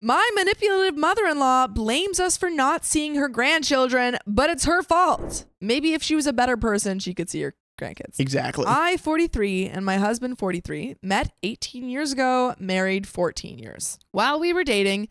My manipulative mother-in-law blames us for not seeing her grandchildren, but it's her fault. Maybe if she was a better person, she could see her grandkids. Exactly. I, 43, and my husband, 43, met 18 years ago, married 14 years. While we were dating,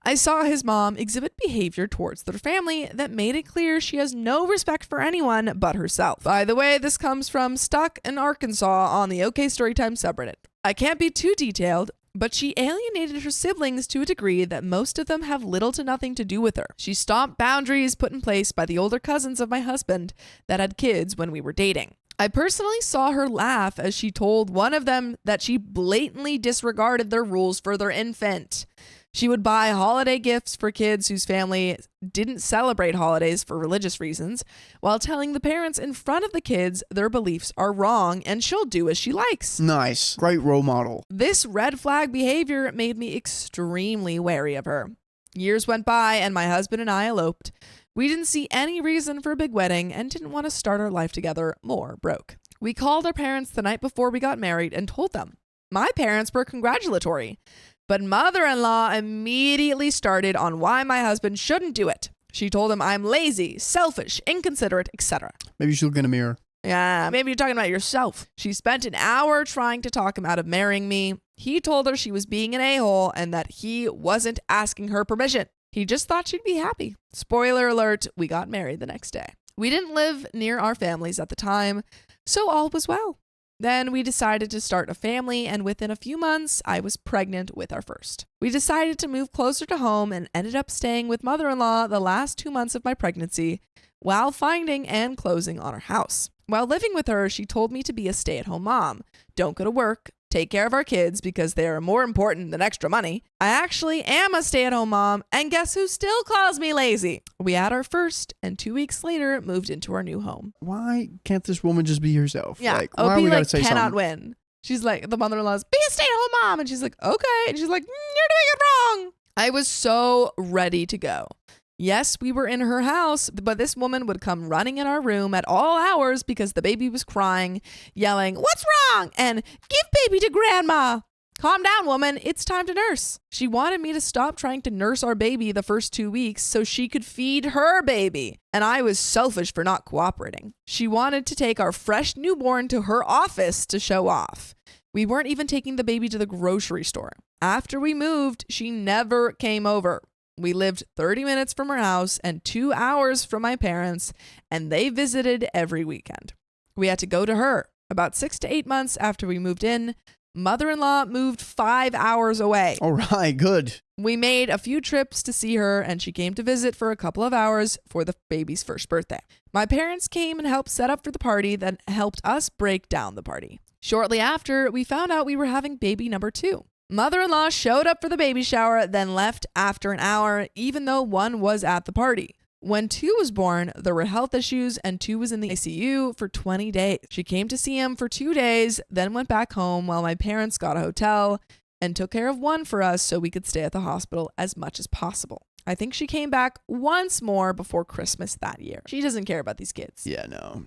I saw his mom exhibit behavior towards their family that made it clear she has no respect for anyone but herself. By the way, this comes from Stuck in Arkansas on the OK Storytime subreddit. I can't be too detailed, but she alienated her siblings to a degree that most of them have little to nothing to do with her. She stomped boundaries put in place by the older cousins of my husband that had kids when we were dating. I personally saw her laugh as she told one of them that she blatantly disregarded their rules for their infant. She would buy holiday gifts for kids whose family didn't celebrate holidays for religious reasons, while telling the parents in front of the kids their beliefs are wrong and she'll do as she likes. Nice. Great role model. This red flag behavior made me extremely wary of her. Years went by and my husband and I eloped. We didn't see any reason for a big wedding and didn't want to start our life together more broke. We called our parents the night before we got married and told them. My parents were congratulatory. But mother-in-law immediately started on why my husband shouldn't do it. She told him I'm lazy, selfish, inconsiderate, etc. Maybe you should look in a mirror. Yeah, maybe you're talking about yourself. She spent an hour trying to talk him out of marrying me. He told her she was being an a-hole and that he wasn't asking her permission. He just thought she'd be happy. Spoiler alert, we got married the next day. We didn't live near our families at the time, so all was well. Then we decided to start a family, and within a few months, I was pregnant with our first. We decided to move closer to home and ended up staying with mother-in-law the last 2 months of my pregnancy while finding and closing on our house. While living with her, she told me to be a stay-at-home mom. Don't go to work. Take care of our kids because they are more important than extra money. I actually am a stay-at-home mom, and guess who still calls me lazy? We had our first, and 2 weeks later moved into our new home. Why can't this woman just be herself? Yeah, Like, why OP we gotta like say cannot something? win. She's like, the mother-in-law's, be a stay-at-home mom, and she's like, okay, and she's like, you're doing it wrong. I was so ready to go. Yes, we were in her house, but this woman would come running in our room at all hours because the baby was crying, yelling, what's wrong? And give baby to grandma. Calm down, woman. It's time to nurse. She wanted me to stop trying to nurse our baby the first 2 weeks so she could feed her baby. And I was selfish for not cooperating. She wanted to take our fresh newborn to her office to show off. We weren't even taking the baby to the grocery store. After we moved, she never came over. We lived 30 minutes from her house and 2 hours from my parents, and they visited every weekend. We had to go to her. About 6 to 8 months after we moved in, mother-in-law moved 5 hours away. All right, good. We made a few trips to see her, and she came to visit for a couple of hours for the baby's first birthday. My parents came and helped set up for the party, then helped us break down the party. Shortly after, we found out we were having baby number 2. Mother-in-law showed up for the baby shower, then left after an hour, even though 1 was at the party. When 2 was born, there were health issues and 2 was in the ICU for 20 days. She came to see him for 2 days, then went back home while my parents got a hotel and took care of 1 for us so we could stay at the hospital as much as possible. I think she came back once more before Christmas that year. She doesn't care about these kids. Yeah, no.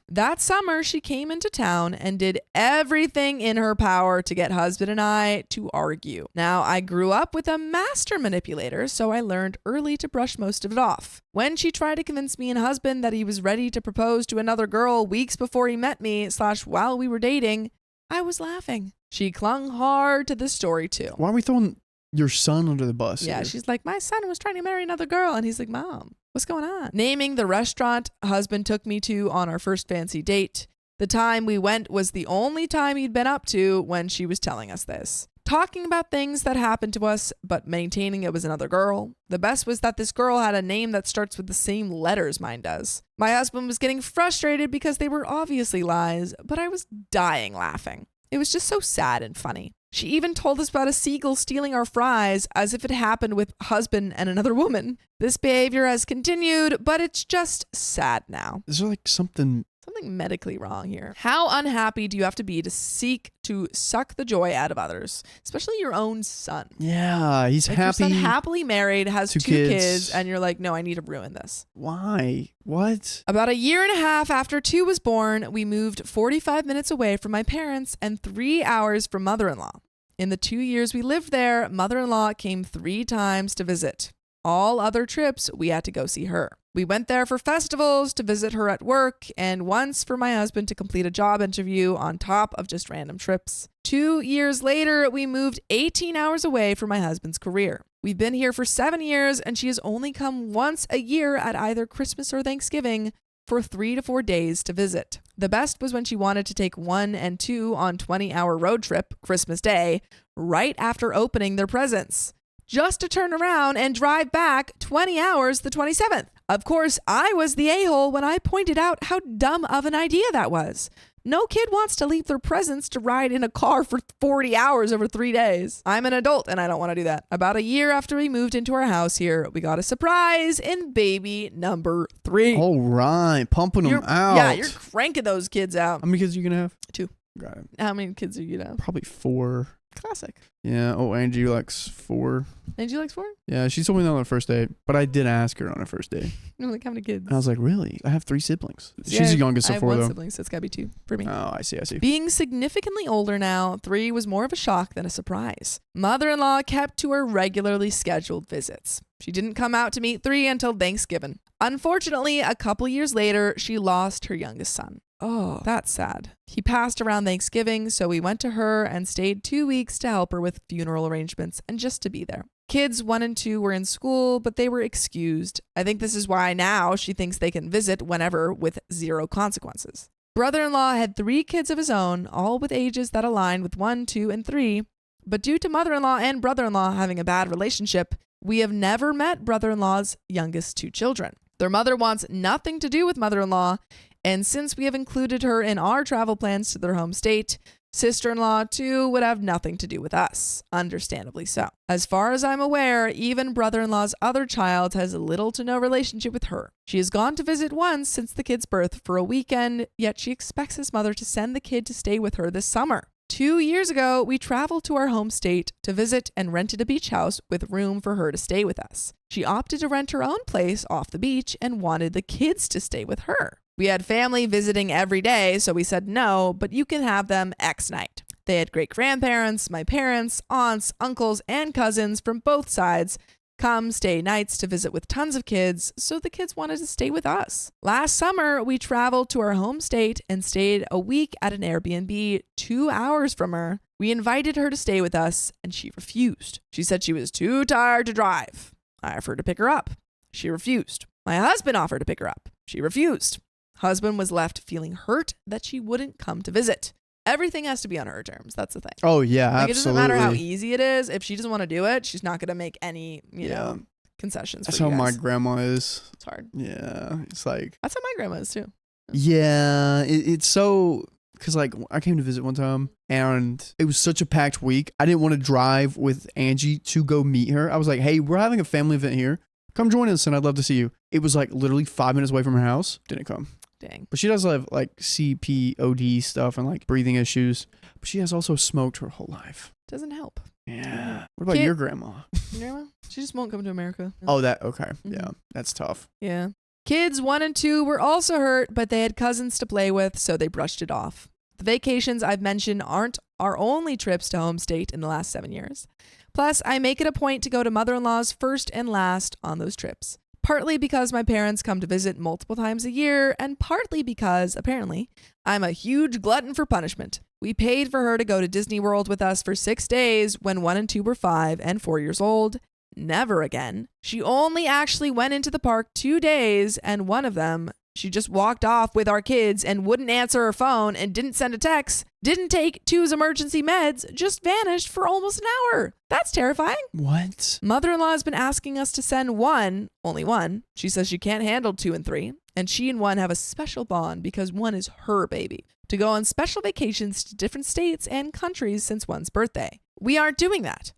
That summer, she came into town and did everything in her power to get husband and I to argue. Now, I grew up with a master manipulator, so I learned early to brush most of it off. When she tried to convince me and husband that he was ready to propose to another girl weeks before he met me / while we were dating, I was laughing. She clung hard to this story too. Why are we throwing your son under the bus? Yeah, here? she's like, my son was trying to marry another girl. And he's like, Mom, what's going on? Naming the restaurant husband took me to on our first fancy date. The time we went was the only time he'd been up to when she was telling us this. Talking about things that happened to us, but maintaining it was another girl. The best was that this girl had a name that starts with the same letters mine does. My husband was getting frustrated because they were obviously lies, but I was dying laughing. It was just so sad and funny. She even told us about a seagull stealing our fries as if it happened with husband and another woman. This behavior has continued, but it's just sad now. Is there like something medically wrong here? How unhappy do you have to be to seek to suck the joy out of others, especially your own son? Yeah, he's like happy. Your son happily married, has 2 kids. kids, and you're like, no, I need to ruin this. Why? What? About a year and a half after 2 was born, we moved 45 minutes away from my parents and 3 hours from mother-in-law. In the 2 years we lived there, mother-in-law came 3 times to visit. All other trips, we had to go see her. We went there for festivals, to visit her at work, and once for my husband to complete a job interview on top of just random trips. 2 years later, we moved 18 hours away from my husband's career. We've been here for 7 years, and she has only come once a year at either Christmas or Thanksgiving for 3 to 4 days to visit. The best was when she wanted to take 1 and 2 on 20-hour road trip, Christmas Day, right after opening their presents, just to turn around and drive back 20 hours the 27th. Of course, I was the a-hole when I pointed out how dumb of an idea that was. No kid wants to leave their presents to ride in a car for 40 hours over 3 days. I'm an adult and I don't want to do that. About a year after we moved into our house here, we got a surprise in baby number 3. All right. Pumping them out. Yeah, you're cranking those kids out. How many kids are you going to have? 2. Got it. How many kids are you going to have? Probably 4. Classic. Yeah. Oh, Angie likes 4. Angie likes 4? Yeah, she told me that on the first date, but I did ask her on her first date. You're like, how many kids? And I was like, really? I have 3 siblings. Yeah, She's the youngest I of have 4, 1 though. sibling, so it's got to be 2 for me. Oh, I see. Being significantly older now, 3 was more of a shock than a surprise. Mother-in-law kept to her regularly scheduled visits. She didn't come out to meet 3 until Thanksgiving. Unfortunately, a couple years later, she lost her youngest son. Oh, that's sad. He passed around Thanksgiving, so we went to her and stayed 2 weeks to help her with funeral arrangements and just to be there. Kids 1 and 2 were in school, but they were excused. I think this is why now she thinks they can visit whenever with 0 consequences. Brother-in-law had 3 kids of his own, all with ages that aligned with 1, 2, and 3. But due to mother-in-law and brother-in-law having a bad relationship, we have never met brother-in-law's youngest 2 children. Their mother wants nothing to do with mother-in-law, and since we have included her in our travel plans to their home state, sister-in-law too would have nothing to do with us, understandably so. As far as I'm aware, even brother-in-law's other child has little to no relationship with her. She has gone to visit once since the kid's birth for a weekend, yet she expects his mother to send the kid to stay with her this summer. 2 years ago, we traveled to our home state to visit and rented a beach house with room for her to stay with us. She opted to rent her own place off the beach and wanted the kids to stay with her. We had family visiting every day, so we said no, but you can have them X night. They had great-grandparents, my parents, aunts, uncles, and cousins from both sides come stay nights to visit with tons of kids, so the kids wanted to stay with us. Last summer, we traveled to our home state and stayed a week at an Airbnb 2 hours from her. We invited her to stay with us, and she refused. She said she was too tired to drive. I offered to pick her up. She refused. My husband offered to pick her up. She refused. Husband was left feeling hurt that she wouldn't come to visit. Everything has to be on her terms. That's the thing. Oh, yeah, Like, absolutely. it doesn't matter how easy it is. If she doesn't want to do it, she's not going to make any, you know, concessions That's for you how my guys. grandma is. It's hard. Yeah, it's like... That's how my grandma is too. Yeah, it's so... Because, like, I came to visit one time, and it was such a packed week. I didn't want to drive with Angie to go meet her. I was like, hey, we're having a family event here. Come join us, and I'd love to see you. It was, like, literally 5 minutes away from her house. Didn't come. Dang. But she does have, like, CPOD stuff and, like, breathing issues. But she has also smoked her whole life. Doesn't help. Yeah. What about your grandma? Your grandma? She just won't come to America. Oh, that... Okay. Mm-hmm. Yeah, that's tough. Yeah. Kids 1 and 2 were also hurt, but they had cousins to play with, so they brushed it off. The vacations I've mentioned aren't our only trips to home state in the last 7 years. Plus, I make it a point to go to mother-in-law's first and last on those trips. Partly because my parents come to visit multiple times a year, and partly because, apparently, I'm a huge glutton for punishment. We paid for her to go to Disney World with us for 6 days when 1 and 2 were 5 and 4 years old. Never again. She only actually went into the park 2 days, and one of them, she just walked off with our kids and wouldn't answer her phone and didn't send a text, didn't take 2's emergency meds, just vanished for almost an hour. That's terrifying. What? Mother-in-law has been asking us to send 1, only 1. She says she can't handle 2 and 3, and she and 1 have a special bond because 1 is her baby, to go on special vacations to different states and countries since 1's birthday. We aren't doing that.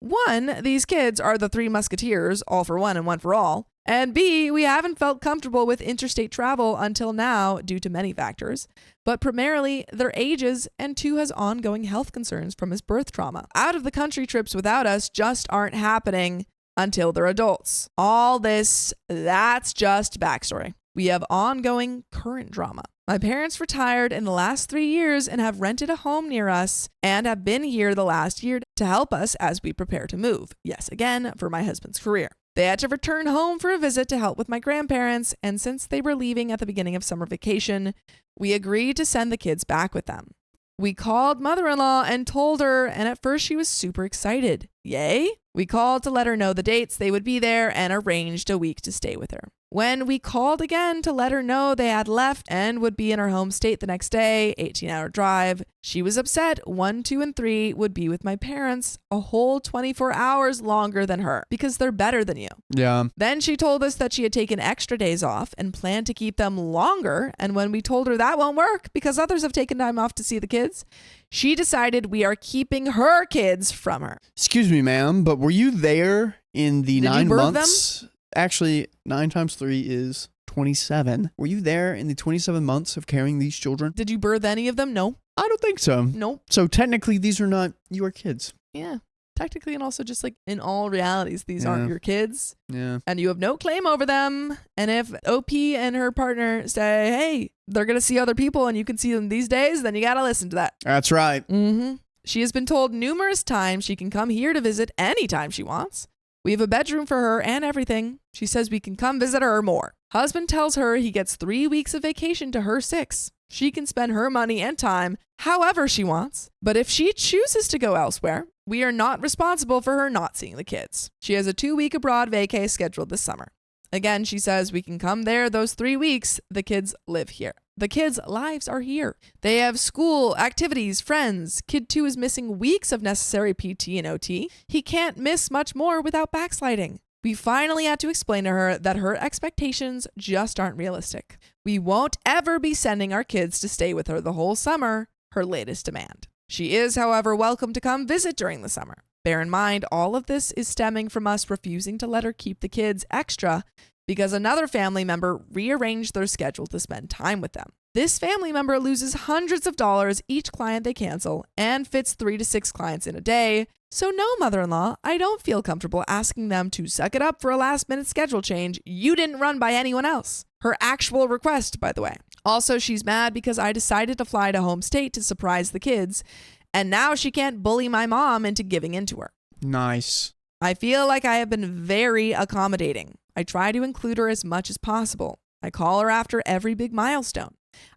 1, these kids are the 3 musketeers, all for 1 and 1 for all. And B, we haven't felt comfortable with interstate travel until now due to many factors, but primarily their ages, and 2 has ongoing health concerns from his birth trauma. Out of the country trips without us just aren't happening until they're adults. All this, that's just backstory. We have ongoing current drama. My parents retired in the last 3 years and have rented a home near us and have been here the last year to help us as we prepare to move. Yes, again, for my husband's career. They had to return home for a visit to help with my grandparents, and since they were leaving at the beginning of summer vacation, we agreed to send the kids back with them. We called mother-in-law and told her, and at first she was super excited. Yay! We called to let her know the dates they would be there and arranged a week to stay with her. When we called again to let her know they had left and would be in her home state the next day, 18-hour drive, she was upset 1, 2, and 3 would be with my parents a whole 24 hours longer than her because they're better than you. Yeah. Then she told us that she had taken extra days off and planned to keep them longer. And when we told her that won't work because others have taken time off to see the kids, she decided we are keeping her kids from her. Excuse me, ma'am, but were you there in the Did 9 you birth months? Actually, 9 times 3 is 27. Were you there in the 27 months of carrying these children? Did you birth any of them? No. I don't think so. Nope. So technically, these are not your kids. Yeah. Technically, and also just like in all realities, these aren't your kids. Yeah. And you have no claim over them. And if OP and her partner say, hey, they're going to see other people and you can see them these days, then you got to listen to that. That's right. Mm-hmm. She has been told numerous times she can come here to visit anytime she wants. We have a bedroom for her and everything. She says we can come visit her more. Husband tells her he gets 3 weeks of vacation to her 6. She can spend her money and time however she wants. But if she chooses to go elsewhere, we are not responsible for her not seeing the kids. She has a 2-week abroad vacay scheduled this summer. Again, she says we can come there those 3 weeks. The kids live here. The kids' lives are here. They have school, activities, friends. Kid 2 is missing weeks of necessary PT and OT. He can't miss much more without backsliding. We finally had to explain to her that her expectations just aren't realistic. We won't ever be sending our kids to stay with her the whole summer, her latest demand. She is, however, welcome to come visit during the summer. Bear in mind, all of this is stemming from us refusing to let her keep the kids extra because another family member rearranged their schedule to spend time with them. This family member loses hundreds of dollars each client they cancel and fits 3 to 6 clients in a day. So no, mother-in-law, I don't feel comfortable asking them to suck it up for a last-minute schedule change you didn't run by anyone else. Her actual request, by the way. Also, she's mad because I decided to fly to home state to surprise the kids, and now she can't bully my mom into giving in to her. Nice. I feel like I have been very accommodating. I try to include her as much as possible. I call her after every big milestone.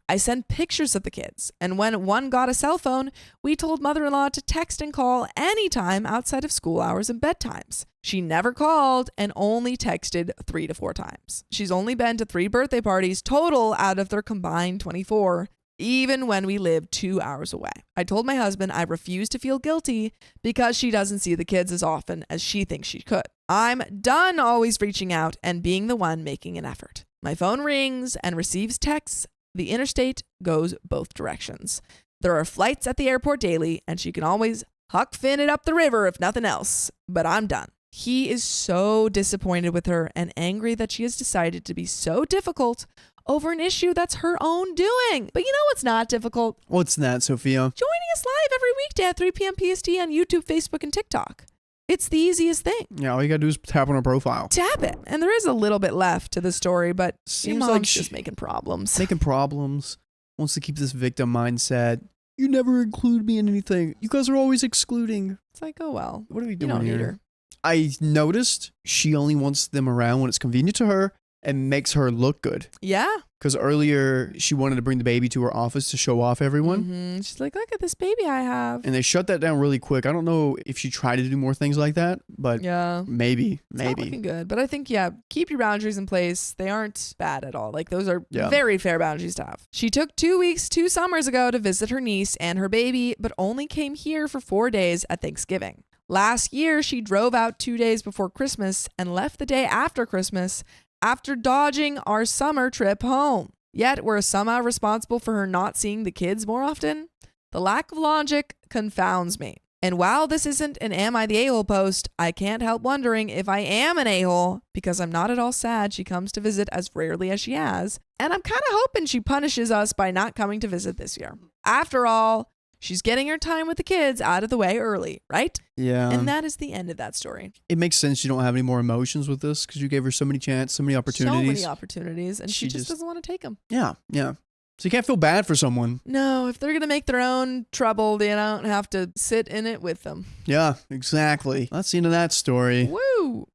I send pictures of the kids, and when one got a cell phone, we told mother-in-law to text and call anytime outside of school hours and bedtimes. She never called and only texted 3 to 4 times. She's only been to 3 birthday parties total out of their combined 24, even when we live 2 hours away. I told my husband I refuse to feel guilty because she doesn't see the kids as often as she thinks she could. I'm done always reaching out and being the one making an effort. My phone rings and receives texts. The interstate goes both directions. There are flights at the airport daily, and she can always Huck Finn it up the river if nothing else. But I'm done. He is so disappointed with her and angry that she has decided to be so difficult over an issue that's her own doing. But you know what's not difficult? What's that, Sophia? Joining us live every weekday at 3 p.m. PST on YouTube, Facebook, and TikTok. It's the easiest thing. Yeah, all you gotta do is tap on her profile. Tap it. And there is a little bit left to the story, but Seems your mom's like just making problems. Making problems. Wants to keep this victim mindset. You never include me in anything. You guys are always excluding. It's like, oh well. What are we You doing don't here? need her. I noticed she only wants them around when it's convenient to her and makes her look good. Yeah. Because earlier she wanted to bring the baby to her office to show off everyone. Mm-hmm. She's like, look at this baby I have. And they shut that down really quick. I don't know if she tried to do more things like that, but Yeah. maybe. It's not looking good. But I think, yeah, keep your boundaries in place. They aren't bad at all. Like, those are very fair boundaries to have. She took 2 weeks 2 summers ago to visit her niece and her baby, but only came here for 4 days at Thanksgiving. Last year, she drove out 2 days before Christmas and left the day after Christmas after dodging our summer trip home. Yet we're somehow responsible for her not seeing the kids more often. The lack of logic confounds me. And while this isn't an Am I the A-hole post, I can't help wondering if I am an a-hole because I'm not at all sad she comes to visit as rarely as she has. And I'm kind of hoping she punishes us by not coming to visit this year. After all, She's getting her time with the kids out of the way early, right? Yeah. And that is the end of that story. It makes sense you don't have any more emotions with this because you gave her so many chances, so many opportunities. So many opportunities, and she just doesn't want to take them. Yeah, yeah. So you can't feel bad for someone. No, if they're going to make their own trouble, they don't have to sit in it with them. Yeah, exactly. That's the end of that story. Woo!